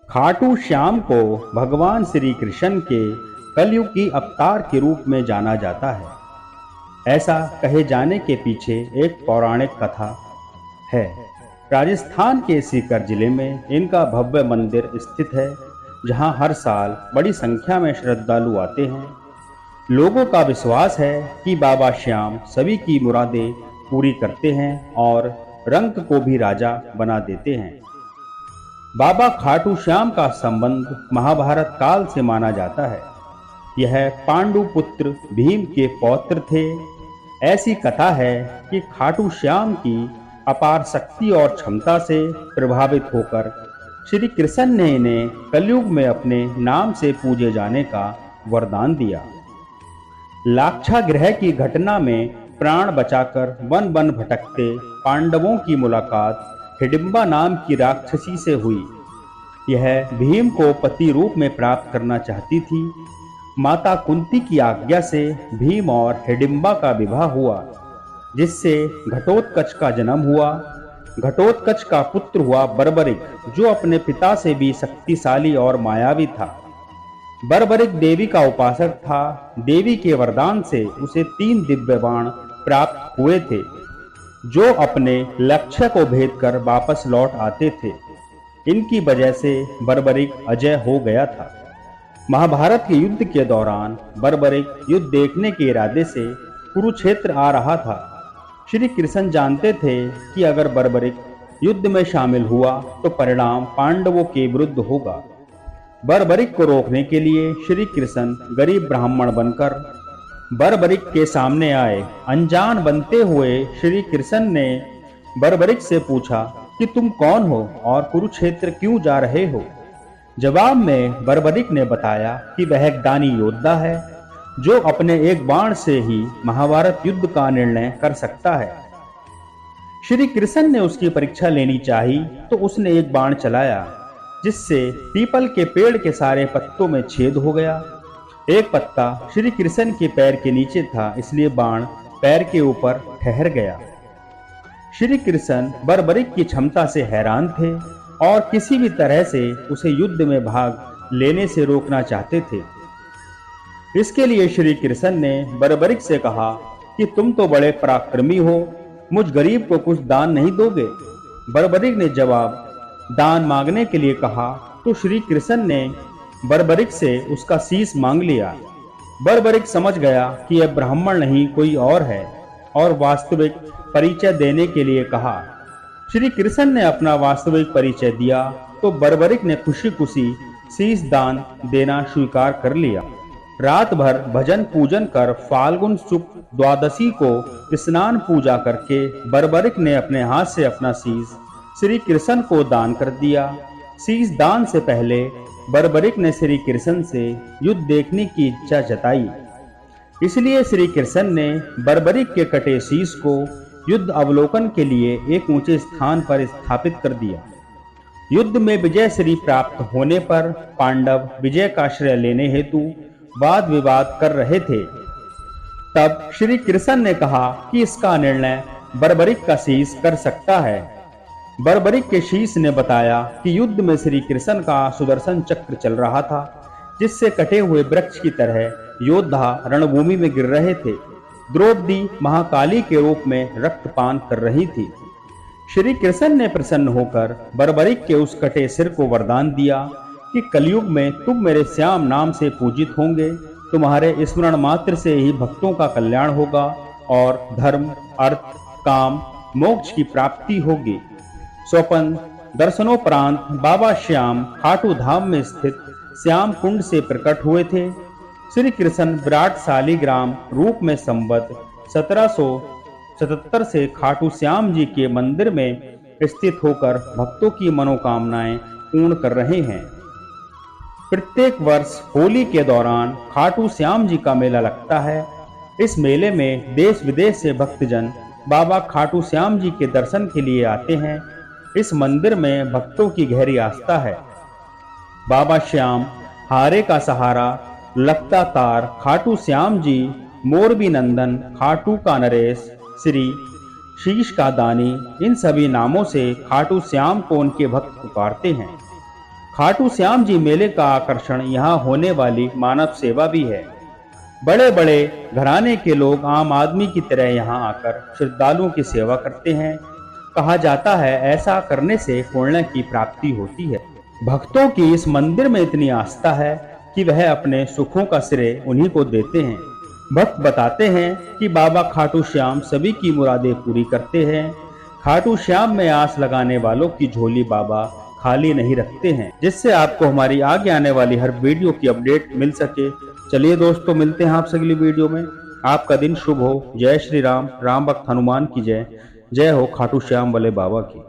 खाटू श्याम को भगवान श्री कृष्ण के कलयुग की अवतार के रूप में जाना जाता है। ऐसा कहे जाने के पीछे एक पौराणिक कथा है। राजस्थान के सीकर जिले में इनका भव्य मंदिर स्थित है, जहां हर साल बड़ी संख्या में श्रद्धालु आते हैं। लोगों का विश्वास है कि बाबा श्याम सभी की मुरादें पूरी करते हैं और रंक को भी राजा बना देते हैं। बाबा खाटू श्याम का संबंध महाभारत काल से माना जाता है। यह पांडु पुत्र भीम के पौत्र थे। ऐसी कथा है कि खाटू श्याम की अपार शक्ति और क्षमता से प्रभावित होकर श्री कृष्ण ने इन्हें कलयुग में अपने नाम से पूजे जाने का वरदान दिया। लाक्षागृह की घटना में प्राण बचाकर वन वन भटकते पांडवों की मुलाकात हिडिंबा नाम की राक्षसी से हुई। यह भीम को पति रूप में प्राप्त करना चाहती थी। माता कुंती की आज्ञा से भीम और हिडिंबा का विवाह हुआ, जिससे घटोत्कच का जन्म हुआ। घटोत्कच का पुत्र हुआ बर्बरिक, जो अपने पिता से भी शक्तिशाली और मायावी था। बर्बरिक देवी का उपासक था। देवी के वरदान से उसे 3 दिव्य बाण प्राप्त हुए थे, जो अपने लक्ष्य को भेद कर वापस लौट आते थे। इनकी वजह से बर्बरिक अजय हो गया था। महाभारत के युद्ध के दौरान बर्बरिक युद्ध देखने के इरादे से कुरुक्षेत्र आ रहा था। श्री कृष्ण जानते थे कि अगर बर्बरिक युद्ध में शामिल हुआ तो परिणाम पांडवों के विरुद्ध होगा। बर्बरिक को रोकने के लिए श्री कृष्ण गरीब ब्राह्मण बनकर बर्बरिक के सामने आए। अनजान बनते हुए श्री कृष्ण ने बर्बरिक से पूछा कि तुम कौन हो और कुरुक्षेत्र क्यों जा रहे हो। जवाब में बर्बरिक ने बताया कि वह एक दानी योद्धा है, जो अपने एक बाण से ही महाभारत युद्ध का निर्णय कर सकता है। श्री कृष्ण ने उसकी परीक्षा लेनी चाही तो उसने एक बाण चलाया, जिससे पीपल के पेड़ के सारे पत्तों में छेद हो गया। एक पत्ता श्री कृष्ण के पैर के नीचे था, इसलिए बाण पैर के ऊपर ठहर गया। श्री कृष्ण बर्बरिक की क्षमता से हैरान थे और किसी भी तरह से उसे युद्ध में भाग लेने से रोकना चाहते थे। इसके लिए श्री कृष्ण ने बर्बरिक से कहा कि तुम तो बड़े पराक्रमी हो, मुझ गरीब को कुछ दान नहीं दोगे। बर्बरिक ने जवाब दान मांगने के लिए कहा तो श्री कृष्ण ने बर्बरिक से उसका शीश मांग लिया। बर्बरिक समझ गया कि यह ब्राह्मण नहीं कोई और है और वास्तविक परिचय देने के लिए कहा। श्री कृष्ण ने अपना वास्तविक परिचय दिया तो बर्बरिक ने खुशी खुशी शीश दान देना स्वीकार कर लिया। रात भर भजन पूजन कर फाल्गुन शुक्ल द्वादशी को स्नान पूजा करके बर्बरिक ने अपने हाथ से अपना शीश श्री कृष्ण को दान कर दिया। शीश दान से पहले बर्बरिक ने श्री कृष्ण से युद्ध देखने की इच्छा जताई, इसलिए श्री कृष्ण ने बर्बरिक के कटे शीश को युद्ध अवलोकन के लिए एक ऊंचे स्थान पर स्थापित कर दिया। युद्ध में विजय श्री प्राप्त होने पर पांडव विजय का श्रेय लेने हेतु वाद विवाद कर रहे थे। तब श्री कृष्ण ने कहा कि इसका निर्णय बर्बरिक का शीश कर सकता है। बर्बरिक के शीश ने बताया कि युद्ध में श्री कृष्ण का सुदर्शन चक्र चल रहा था, जिससे कटे हुए वृक्ष की तरह योद्धा रणभूमि में गिर रहे थे। द्रौपदी महाकाली के रूप में रक्तपान कर रही थी। श्री कृष्ण ने प्रसन्न होकर बर्बरिक के उस कटे सिर को वरदान दिया कि कलयुग में तुम मेरे श्याम नाम से पूजित होंगे। तुम्हारे स्मरण मात्र से ही भक्तों का कल्याण होगा और धर्म, अर्थ, काम, मोक्ष की प्राप्ति होगी। स्वपन दर्शनोपरांत बाबा श्याम खाटू धाम में स्थित श्याम कुंड से प्रकट हुए थे। श्री कृष्ण विराट शालिग्राम रूप में संवत 1777 से खाटू श्याम जी के मंदिर में स्थित होकर भक्तों की मनोकामनाएं पूर्ण कर रहे हैं। प्रत्येक वर्ष होली के दौरान खाटू श्याम जी का मेला लगता है। इस मेले में देश विदेश से भक्तजन बाबा खाटू श्याम जी के दर्शन के लिए आते हैं। इस मंदिर में भक्तों की गहरी आस्था है। बाबा श्याम, हारे का सहारा, लगता तार, खाटू श्याम जी, मोरबी नंदन, खाटू का नरेश, श्री शीश का दानी, इन सभी नामों से खाटू श्याम को उनके भक्त पुकारते हैं। खाटू श्याम जी मेले का आकर्षण यहाँ होने वाली मानव सेवा भी है। बड़े बड़े घराने के लोग आम आदमी की तरह यहाँ आकर श्रद्धालुओं की सेवा करते हैं। कहा जाता है ऐसा करने से पुण्य की प्राप्ति होती है। भक्तों की इस मंदिर में इतनी आस्था है कि वह अपने सुखों का श्रेय उन्हीं को देते हैं। भक्त बताते हैं कि बाबा खाटू श्याम सभी की मुरादें पूरी करते हैं। खाटू श्याम में आस लगाने वालों की झोली बाबा खाली नहीं रखते हैं, जिससे आपको हमारी आगे आने वाली हर वीडियो की अपडेट मिल सके। चलिए दोस्तों, मिलते हैं आपसे अगली वीडियो में। आपका दिन शुभ हो। जय श्री राम। राम भक्त हनुमान की जय। जय हो खाटू श्याम वाले बाबा की।